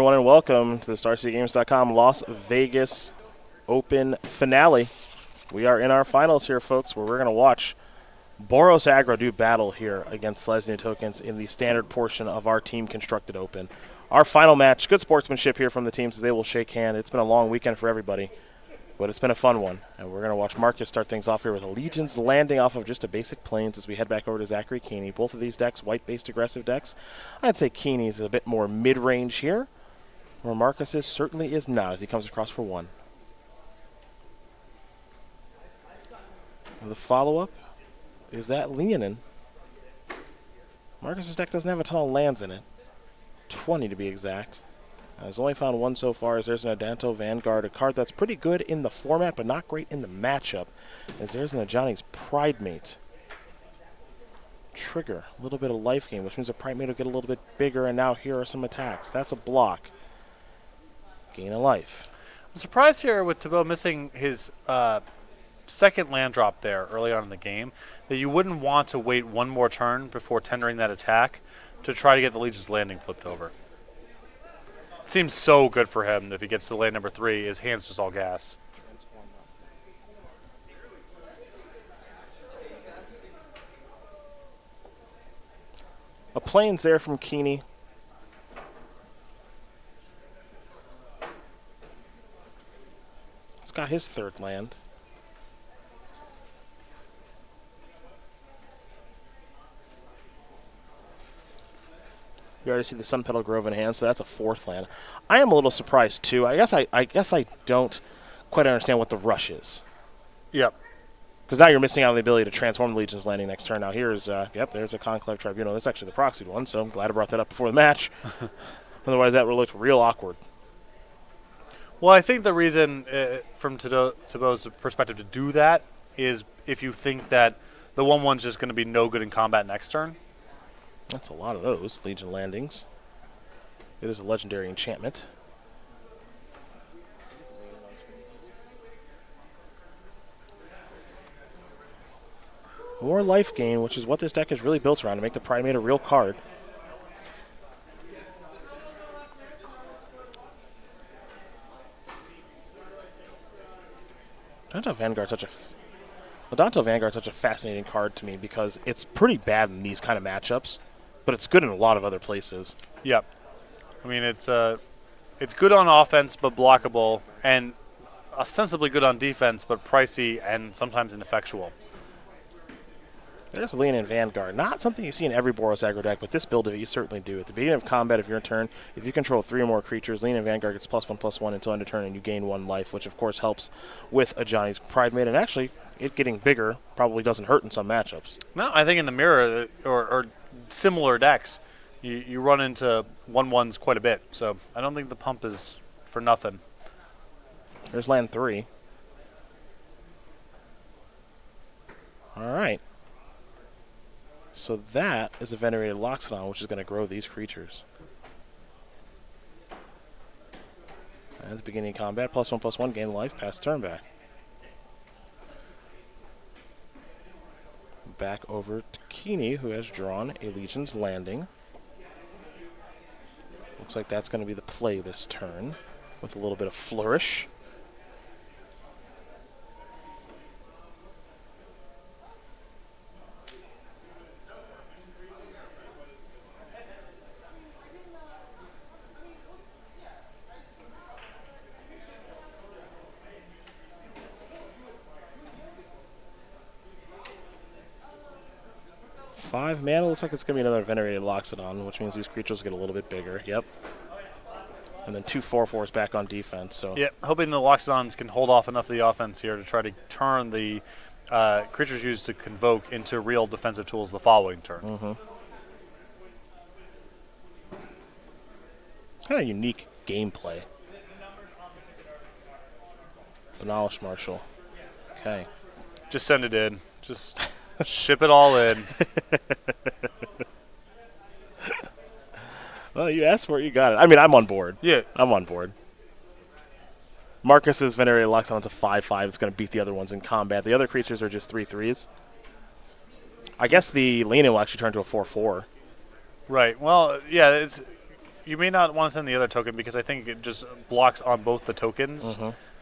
everyone, and welcome to the StarCityGames.com Las Vegas Open Finale. We are in our finals here, folks, where we're going to watch Boros Aggro do battle here against Sledge New Tokens in the standard portion of our team-constructed Open. Our final match, good sportsmanship here from the teams as they will shake hands. It's been a long weekend for everybody, but it's been a fun one. And we're going to watch Marcus start things off here with Legion's landing off of just a basic Plains as we head back over to Zachary Keeny. Both of these decks, white-based aggressive decks. I'd say Keeny's a bit more mid-range here, where Marcus's certainly is not as he comes across for one. The follow-up is that Leonin. Marcus's deck doesn't have a ton of lands in it. 20 to be exact. I've only found one so far, as there's an Adanto Vanguard, a card that's pretty good in the format, but not great in the matchup, as there's an Ajani's Pridemate. Trigger, a little bit of life gain, which means the Pridemate will get a little bit bigger, and now here are some attacks. That's a block. Gain a life. I'm surprised here with Thibeau missing his second land drop there early on in the game, that you wouldn't want to wait one more turn before tendering that attack to try to get the Legion's landing flipped over. Seems so good for him if he gets to land number 3. His hand's just all gas. A Plains there from Keeny. It's got his third land. You already see the Sun Petal Grove in hand, so that's a fourth land. I am a little surprised too. I guess I don't quite understand what the rush is. Yep. Because now you're missing out on the ability to transform the Legion's landing next turn. Now here's, there's a Conclave Tribunal. That's actually the proxied one, so I'm glad I brought that up before the match. Otherwise, that would look real awkward. Well, I think the reason, from Thibeau's perspective, to do that is if you think that the 1/1's just going to be no good in combat next turn. That's a lot of those Legion landings. It is a legendary enchantment. More life gain, which is what this deck is really built around, to make the Pridemate a real card. Adanto Vanguard's such a fascinating card to me because it's pretty bad in these kind of matchups, but it's good in a lot of other places. Yep. I mean, it's good on offense but blockable, and ostensibly good on defense but pricey and sometimes ineffectual. There's Leonin Vanguard. Not something you see in every Boros aggro deck, but this build of it you certainly do. At the beginning of combat of your turn, if you control 3 or more creatures, Leonin Vanguard gets +1/+1 until end of turn, and you gain 1 life, which of course helps with Ajani's Pridemate, and actually it getting bigger probably doesn't hurt in some matchups. No, I think in the mirror or similar decks, you run into 1/1s quite a bit, so I don't think the pump is for nothing. There's land 3. All right. So that is a Venerated Loxodon, which is going to grow these creatures. At the beginning of combat, +1/+1, gain life, pass turn back. Back over to Keeny, who has drawn a Legion's Landing. Looks like that's going to be the play this turn, with a little bit of flourish. Five mana, looks like it's going to be another Venerated Loxodon, which means these creatures get a little bit bigger. Yep. And then 2 4/4s back on defense. So. Yep, hoping the Loxodons can hold off enough of the offense here to try to turn the creatures used to convoke into real defensive tools the following turn. Mm-hmm. Kind of unique gameplay. Benalish Marshall. Okay. Just send it in. Just ship it all in. Well, you asked for it, you got it. I mean, I'm on board. Yeah. I'm on board. Marcus's Venerated Loxodon's a 5/5. It's going to beat the other ones in combat. The other creatures are just 3/3s. I guess the Leonin will actually turn to a 4/4. Right. Well, yeah, it's you may not want to send the other token because I think it just blocks on both the tokens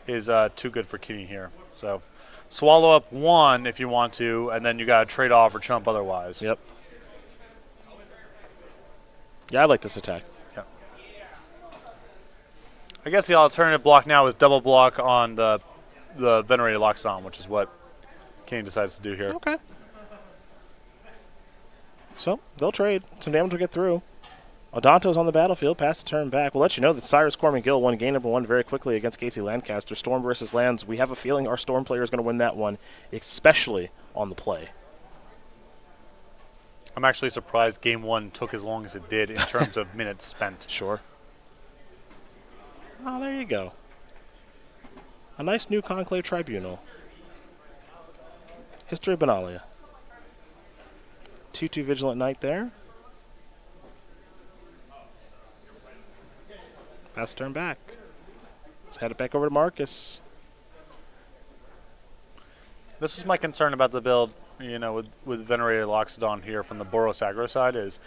is too good for Keeny here. So swallow up 1 if you want to, and then you got to trade off or chump otherwise. Yep. Yeah, I like this attack. Yeah. I guess the alternative block now is double block on the Venerated Loxodon, which is what Keeny decides to do here. Okay. So they'll trade. Some damage will get through. Odonto's on the battlefield. Pass the turn back. We'll let you know that Cyrus Corman-Gill won game number 1 very quickly against Casey Lancaster. Storm versus Lands. We have a feeling our Storm player is going to win that one, especially on the play. I'm actually surprised game 1 took as long as it did in terms of minutes spent. Sure. Oh, there you go. A nice new Conclave Tribunal. History of Benalia. 2-2 Vigilant Knight there. Pass turn back. Let's head it back over to Marcus. This is my concern about the build, with Venerated Loxodon here from the Boros aggro side is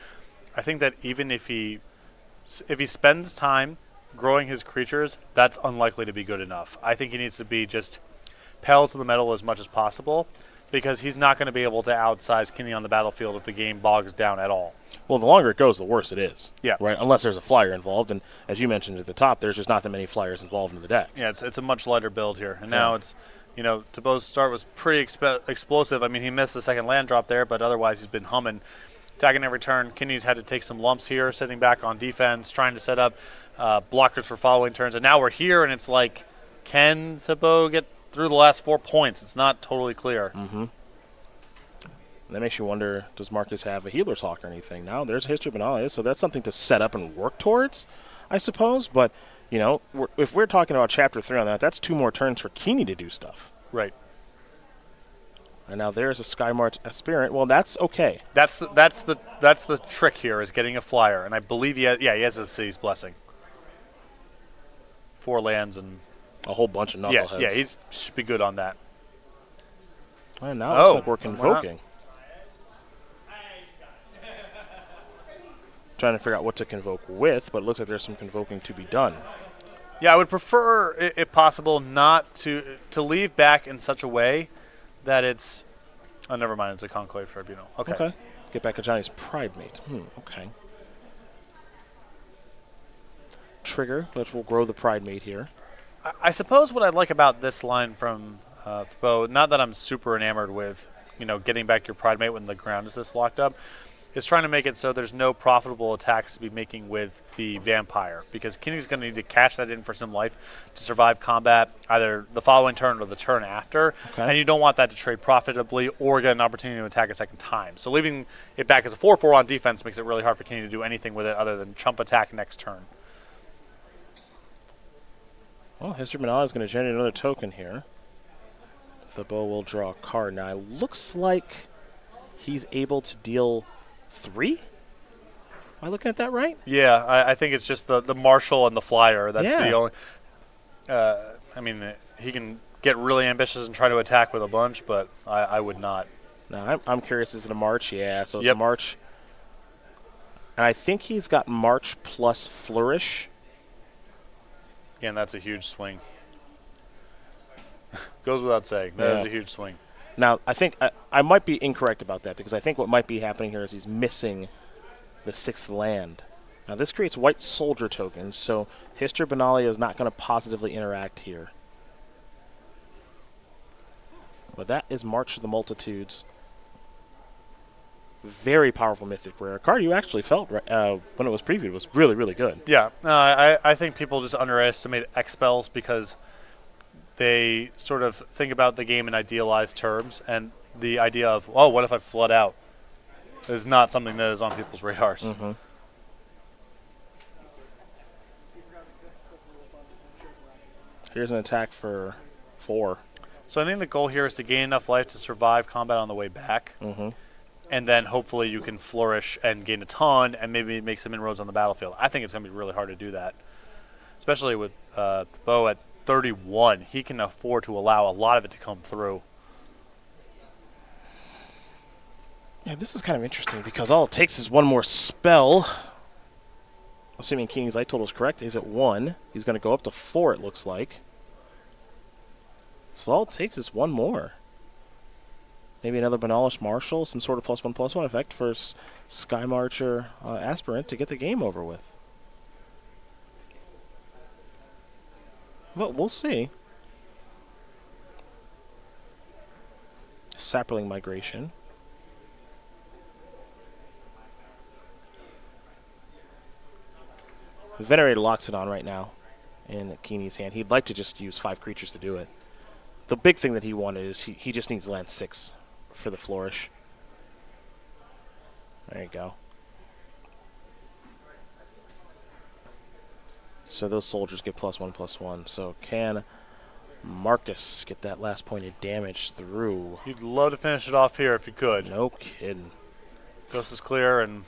I think that even if he spends time growing his creatures, that's unlikely to be good enough. I think he needs to be just pedal to the metal as much as possible because he's not going to be able to outsize Keeny on the battlefield if the game bogs down at all. Well, the longer it goes, the worse it is. Yeah. Right? Unless there's a flyer involved, and as you mentioned at the top, there's just not that many flyers involved in the deck. Yeah, it's a much lighter build here. And now it's, Thibeau's start was pretty explosive. I mean, he missed the second land drop there, but otherwise he's been humming. Attacking every turn. Keeny's had to take some lumps here, sitting back on defense, trying to set up blockers for following turns. And now we're here, and it's like, can Thibeau get through the last 4 points? It's not totally clear. Mm-hmm. That makes you wonder, does Marcus have a Healer's Hawk or anything? Now, there's a History of Benalia, so that's something to set up and work towards, I suppose. But, if we're talking about Chapter 3 on that, that's 2 more turns for Keeny to do stuff. Right. And now there's a Skymarch Aspirant. Well, that's okay. That's the trick here is getting a flyer. And I believe he has a City's Blessing. 4 lands and a whole bunch of knuckleheads. Yeah, he should be good on that. And now it looks like we're convoking. Trying to figure out what to convoke with, but it looks like there's some convoking to be done. Yeah, I would prefer, if possible, not to leave back in such a way that it's... Oh, never mind. It's a Conclave Tribunal. Okay. Get back to Johnny's Pridemate. Okay. Trigger, which will grow the Pridemate here. I suppose what I like about this line from Thibeau, not that I'm super enamored with, getting back your Pridemate when the ground is this locked up, is trying to make it so there's no profitable attacks to be making with the Vampire, because Keeny's going to need to cash that in for some life to survive combat, either the following turn or the turn after, and you don't want that to trade profitably or get an opportunity to attack a second time. So leaving it back as a 4/4 on defense makes it really hard for Keeny to do anything with it other than chump attack next turn. Well, History of Benalia is going to generate another token here. Thibeau will draw a card. Now, it looks like he's able to deal 3? Am I looking at that right? Yeah, I think it's just the Marshal and the Flyer. That's the only... I mean, he can get really ambitious and try to attack with a bunch, but I would not. No, I'm curious. Is it a March? Yeah, so it's a March. And I think he's got March plus Flourish. Yeah, and that's a huge swing. Goes without saying. That is a huge swing. Now, I think I might be incorrect about that, because I think what might be happening here is he's missing the 6th land. Now, this creates white soldier tokens, so History of Benalia is not going to positively interact here. But that is March of the Multitudes. Very powerful mythic rare. A card you actually felt when it was previewed was really, really good. Yeah, I think people just underestimate X-Spells because they sort of think about the game in idealized terms, and the idea of, oh, what if I flood out, is not something that is on people's radars. Mm-hmm. Here's an attack for 4. So I think the goal here is to gain enough life to survive combat on the way back, and then hopefully you can flourish and gain a ton and maybe make some inroads on the battlefield. I think it's going to be really hard to do that, especially with Thibeau at 31. He can afford to allow a lot of it to come through. Yeah, this is kind of interesting because all it takes is one more spell. assuming Keeny's light total is correct, he's at 1. He's going to go up to 4, it looks like. So all it takes is one more. Maybe another Banalish Marshal, some sort of +1/+1 effect for Sky Marcher Aspirant to get the game over with. But we'll see. Sapling Migration. Venerator locks it on right now in Keeny's hand. He'd like to just use 5 creatures to do it. The big thing that he wanted is he just needs land 6 for the Flourish. There you go. So those soldiers get +1/+1. So can Marcus get that last point of damage through? You'd love to finish it off here if you could. No kidding. Coast is clear, and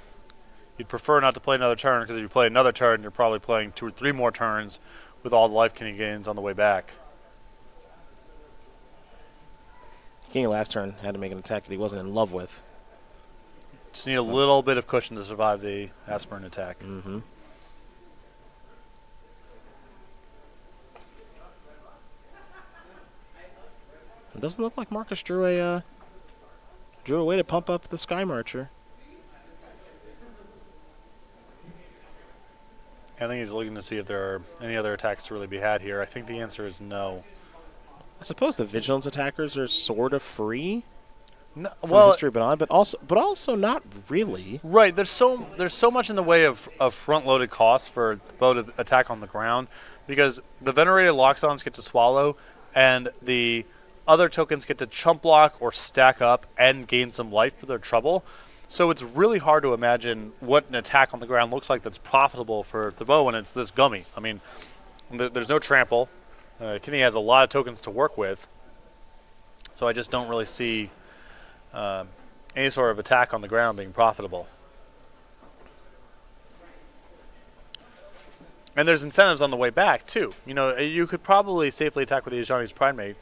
you'd prefer not to play another turn, because if you play another turn, you're probably playing 2 or 3 more turns with all the life Kiihne gains on the way back. Keeny last turn had to make an attack that he wasn't in love with. Just need a little bit of cushion to survive the Aspirant attack. Mm-hmm. It doesn't look like Marcus drew a way to pump up the Sky Marcher. I think he's looking to see if there are any other attacks to really be had here. I think the answer is no. I suppose the Vigilance attackers are sort of free No, from well, History Beyond, but also not really. right. There's so much in the way of front-loaded costs for Thibeau to attack on the ground, because the Venerated Loxodons get to swallow, and the other tokens get to chump block or stack up and gain some life for their trouble. So it's really hard to imagine what an attack on the ground looks like that's profitable for Thibeau when it's this gummy. I mean, there's no trample. Kiihne has a lot of tokens to work with, so I just don't really see any sort of attack on the ground being profitable. And there's incentives on the way back, too. You know, you could probably safely attack with the Ajani's Pridemate,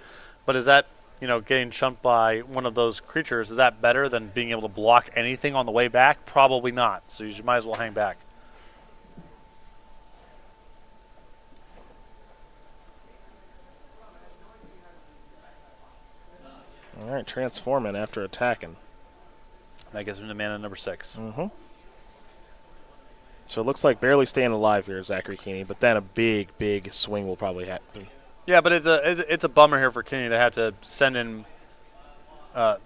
but is that, getting chumped by one of those creatures, is that better than being able to block anything on the way back? Probably not, so you might as well hang back. All right, transforming after attacking. That gets him to mana number 6. Mm-hmm. So it looks like barely staying alive here, Zachary Keeny, but then a big, big swing will probably happen. Yeah, but it's a bummer here for Kiihne to have to send in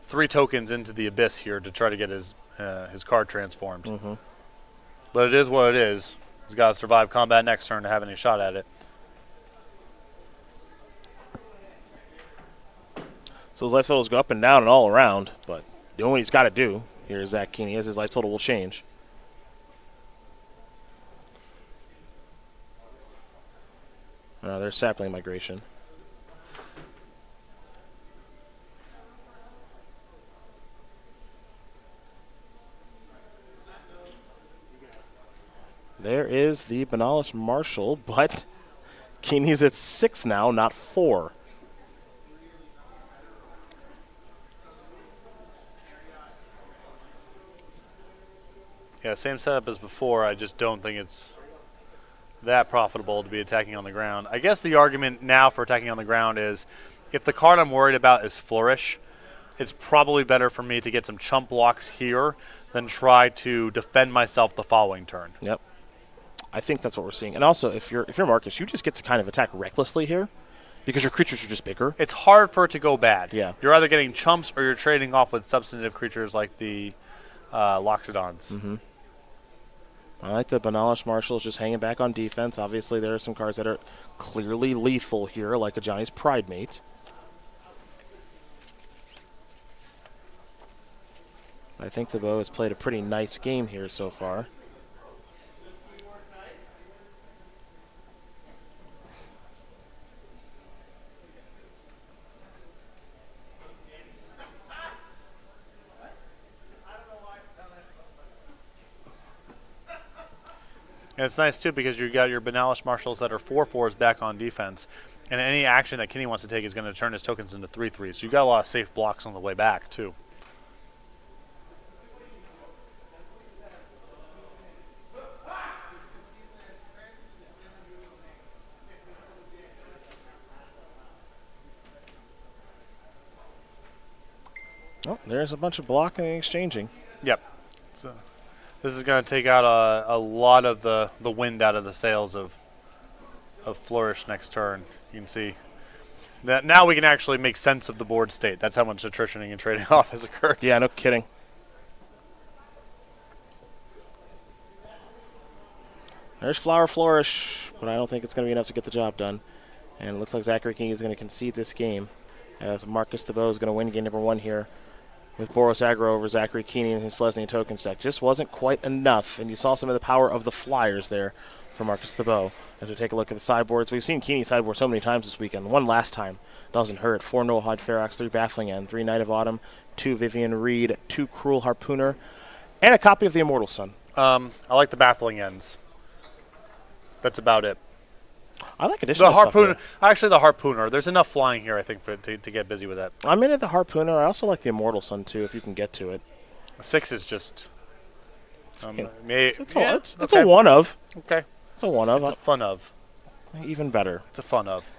3 tokens into the Abyss here to try to get his card transformed. Mm-hmm. But it is what it is. He's got to survive combat next turn to have any shot at it. So his life totals go up and down and all around, but the only he's got to do here is Zach Keeny is his life total will change. There's Sapling Migration. There is the Banalish Marshal, but Keeny's at 6 now, not 4. Yeah, same setup as before. I just don't think it's that profitable to be attacking on the ground. I guess the argument now for attacking on the ground is if the card I'm worried about is Flourish, it's probably better for me to get some chump blocks here than try to defend myself the following turn. Yep. I think that's what we're seeing. And also, if you're Marcus, you just get to kind of attack recklessly here because your creatures are just bigger. It's hard for it to go bad. Yeah. You're either getting chumps or you're trading off with substantive creatures like the Loxodons. Mm-hmm. I like the Banalish Marshals just hanging back on defense. Obviously, there are some cards that are clearly lethal here, like a Johnny's Pridemate. I think Thibeau has played a pretty nice game here so far. And it's nice, too, because you got your Banalish Marshals that are 4/4s back on defense. And any action that Kiihne wants to take is going to turn his tokens into 3/3s. So you got a lot of safe blocks on the way back, too. Oh, there's a bunch of blocking and exchanging. Yep. So this is going to take out a lot of the wind out of the sails of Flourish next turn. You can see that now we can actually make sense of the board state. That's how much attritioning and trading off has occurred. Yeah, no kidding. There's Flower Flourish, but I don't think it's going to be enough to get the job done. And it looks like Zachary Keeny is going to concede this game, as Marcus Thibeau is going to win game number 1 here with Boros Aggro over Zachary Keeny and his Selesnya token stack. Just wasn't quite enough, and you saw some of the power of the flyers there for Marcus Thibeau. As we take a look at the sideboards, we've seen Keeny sideboard so many times this weekend. One last time doesn't hurt. 4 Noahide Ferox, 3 Baffling End, 3 Knight of Autumn, 2 Vivian Reed, 2 Cruel Harpooner, and a copy of the Immortal Sun. I like the Baffling Ends. That's about it. I like additional The Harpooner. stuff Actually, the Harpooner. There's enough flying here, I think, for to get busy with that. I'm into the Harpooner. I also like the Immortal Sun, too, if you can get to it. 6 is just... It's okay. a one of. Okay. It's a one of. It's a fun of. Even better. It's a fun of.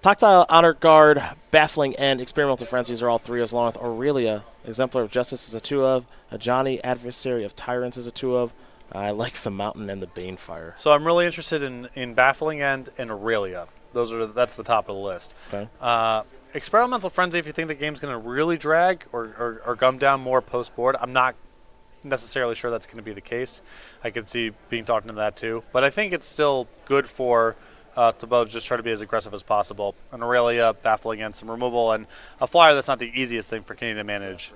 Tactile Honor Guard, Baffling End, Experimental Frenzies are all 3 ofs, along with Aurelia. Exemplar of Justice is a 2 of. A Johnny, Adversary of Tyrants is a 2 of. I like the Mountain and the Banefire. So I'm really interested in Baffling End and Aurelia. That's the top of the list. Okay. Experimental Frenzy, if you think the game's going to really drag or gum down more post-board, I'm not necessarily sure that's going to be the case. I could see being talked into that too. But I think it's still good for Thibeau to just try to be as aggressive as possible. And Aurelia, Baffling End, some removal, and a flyer that's not the easiest thing for Keeny to manage.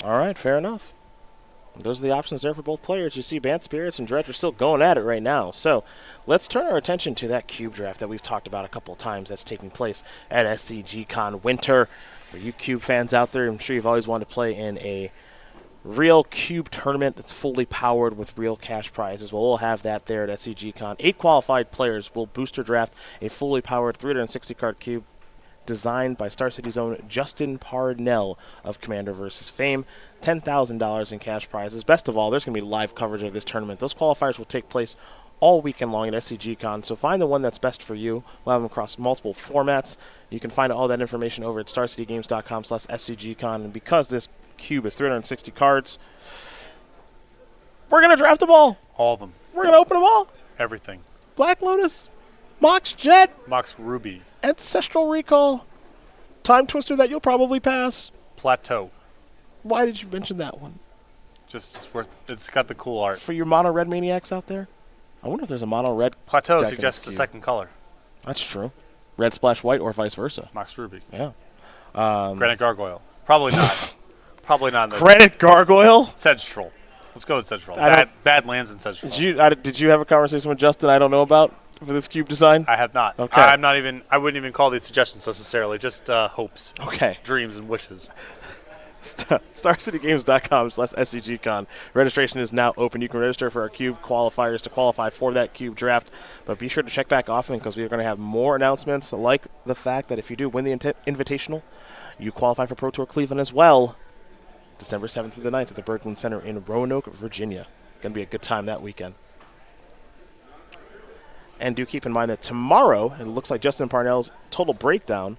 All right, fair enough. Those are the options there for both players. You see Bant Spirits and Dredge are still going at it right now. So let's turn our attention to that cube draft that we've talked about a couple of times that's taking place at SCGCon Winter. For you cube fans out there, I'm sure you've always wanted to play in a real cube tournament that's fully powered with real cash prizes. Well, we'll have that there at SCGCon. 8 qualified players will booster draft a fully powered 360-card cube designed by Star City's own Justin Parnell of Commander vs. Fame. $10,000 in cash prizes. Best of all, there's going to be live coverage of this tournament. Those qualifiers will take place all weekend long at SCGCon, so find the one that's best for you. We'll have them across multiple formats. You can find all that information over at starcitygames.com/SCGCon, and because this cube is 360 cards, we're going to draft them all. All of them. We're going to open them all. Everything. Black Lotus, Mox Jet, Mox Ruby. Ancestral Recall, Time Twister that you'll probably pass. Plateau. Why did you mention that one? Just it's got the cool art. For your mono red maniacs out there, I wonder if there's a mono red. Plateau deck suggests in a this second color. That's true. Red splash white or vice versa. Mox Ruby. Yeah. Granite Gargoyle. Probably not. Probably not. Granite Gargoyle. Sedge Troll. Let's go with Sedge Troll. Bad lands in Sedge Troll. Did you have a conversation with Justin I don't know about for this cube design? I have not. Okay. I wouldn't even call these suggestions necessarily. Just hopes. Okay. Dreams and wishes. StarCityGames.com/SCGCon. Registration is now open. You can register for our cube qualifiers to qualify for that cube draft. But be sure to check back often because we are going to have more announcements, like the fact that if you do win the Invitational, you qualify for Pro Tour Cleveland as well. December 7th through the 9th at the Berglund Center in Roanoke, Virginia. Going to be a good time that weekend. And do keep in mind that tomorrow, it looks like Justin Parnell's total breakdown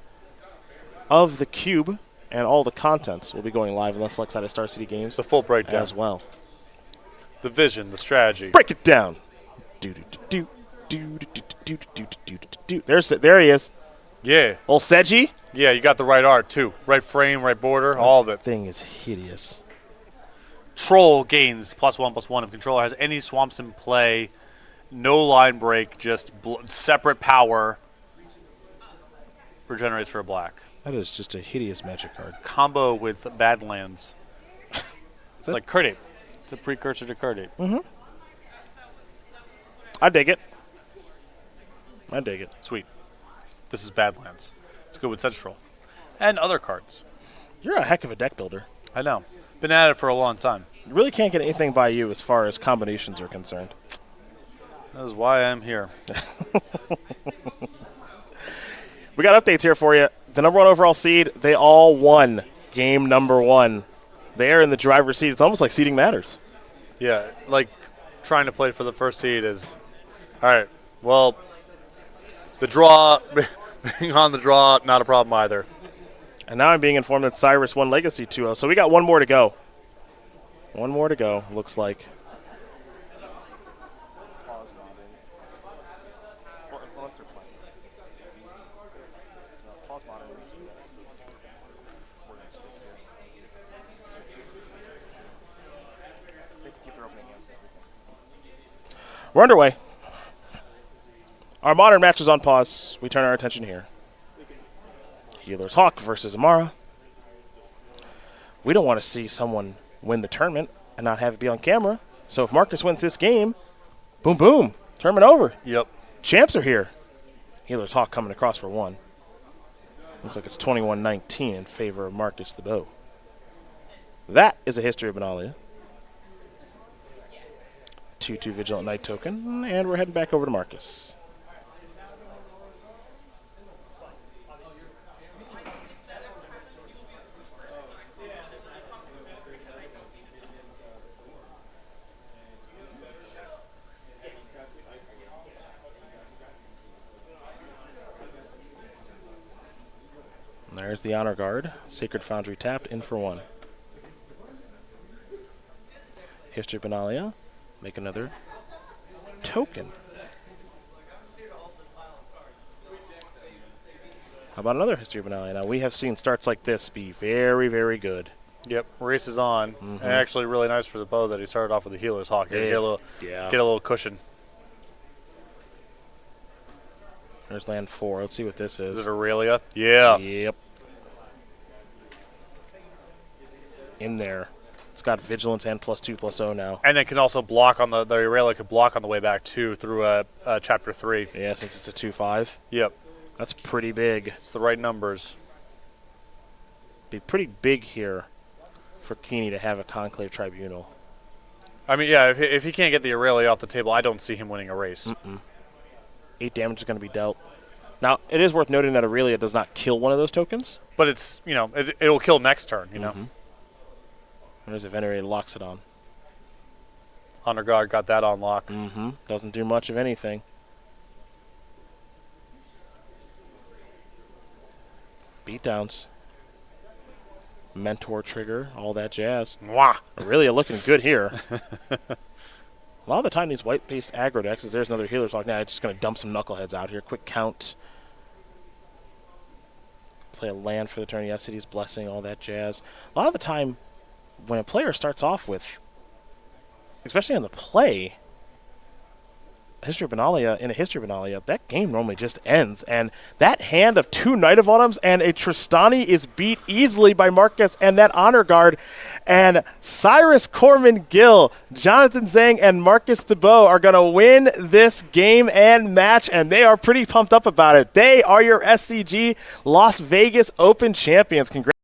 of the cube and all the contents will be going live on the select side of Star City Games. The full breakdown. As well. The vision, the strategy. Break it down. There he is. Yeah. Old Seji. Yeah, you got the right art, too. Right frame, right border, all of it. Thing is hideous. Troll gains +1/+1 if controller has any swamps in play. No line break, just separate power. Regenerates for a black. That is just a hideous magic card. Combo with Badlands. It's like Curdape. It's a precursor to Curdape. Mm-hmm. I dig it. Sweet. This is Badlands. It's good with Central. And other cards. You're a heck of a deck builder. I know. Been at it for a long time. You really can't get anything by you as far as combinations are concerned. That is why I'm here. We got updates here for you. The number 1 overall seed, they all won game number 1. They are in the driver's seat. It's almost like seeding matters. Yeah, like trying to play for the first seed is, all right, well, the draw Being on the draw, not a problem either. And now I'm being informed that Cyrus won Legacy 2-0. So we got one more to go. One more to go, looks like. We're underway. Our modern match is on pause. We turn our attention here. Healer's Hawk versus Amara. We don't want to see someone win the tournament and not have it be on camera. So if Marcus wins this game, boom, boom, tournament over. Yep. Champs are here. Healer's Hawk coming across for one. Looks like it's 21-19 in favor of Marcus Thibeau. That is a history of Benalia. 2-2 Vigilant Knight token, and we're heading back over to Marcus. And there's the Honor Guard. Sacred Foundry tapped, in for one. History of Benalia. Make another token. How about another History of Benalia? Now, we have seen starts like this be very, very good. Yep, race is on. Mm-hmm. And actually really nice for Thibeau that he started off with the Healer's Hawk. Get a little cushion. There's land 4. Let's see what this is. Is it Aurelia? Yeah. Yep. In there. It's got Vigilance and +2/+0 now. And it can also block on the Aurelia could block on the way back too through Chapter 3. Yeah, since it's a 2/5. Yep. That's pretty big. It's the right numbers. Be pretty big here for Keeny to have a Conclave Tribunal. I mean, yeah, if he can't get the Aurelia off the table, I don't see him winning a race. 8 damage is going to be dealt. Now, it is worth noting that Aurelia does not kill one of those tokens. But it's, you know, it will kill next turn, you know. There's a Venerated locks it on. Honor Guard got that on lock. Doesn't do much of anything. Beatdowns. Mentor trigger, all that jazz. Mwah. Aurelia looking good here. A lot of the time, these white-based aggro decks, there's another Healer's Hawk. Now, it's just going to dump some Knuckleheads out here. Quick count. Play a land for the turn. Yes, City's Blessing, all that jazz. A lot of the time, when a player starts off with, especially on the play, in a History of Benalia, that game normally just ends. And that hand of 2 Knight of Autumns and a Tristani is beat easily by Marcus and that Honor Guard. And Cyrus Corman-Gill, Jonathan Zhang, and Marcus Thibeau are going to win this game and match, and they are pretty pumped up about it. They are your SCG Las Vegas Open champions. Congrats.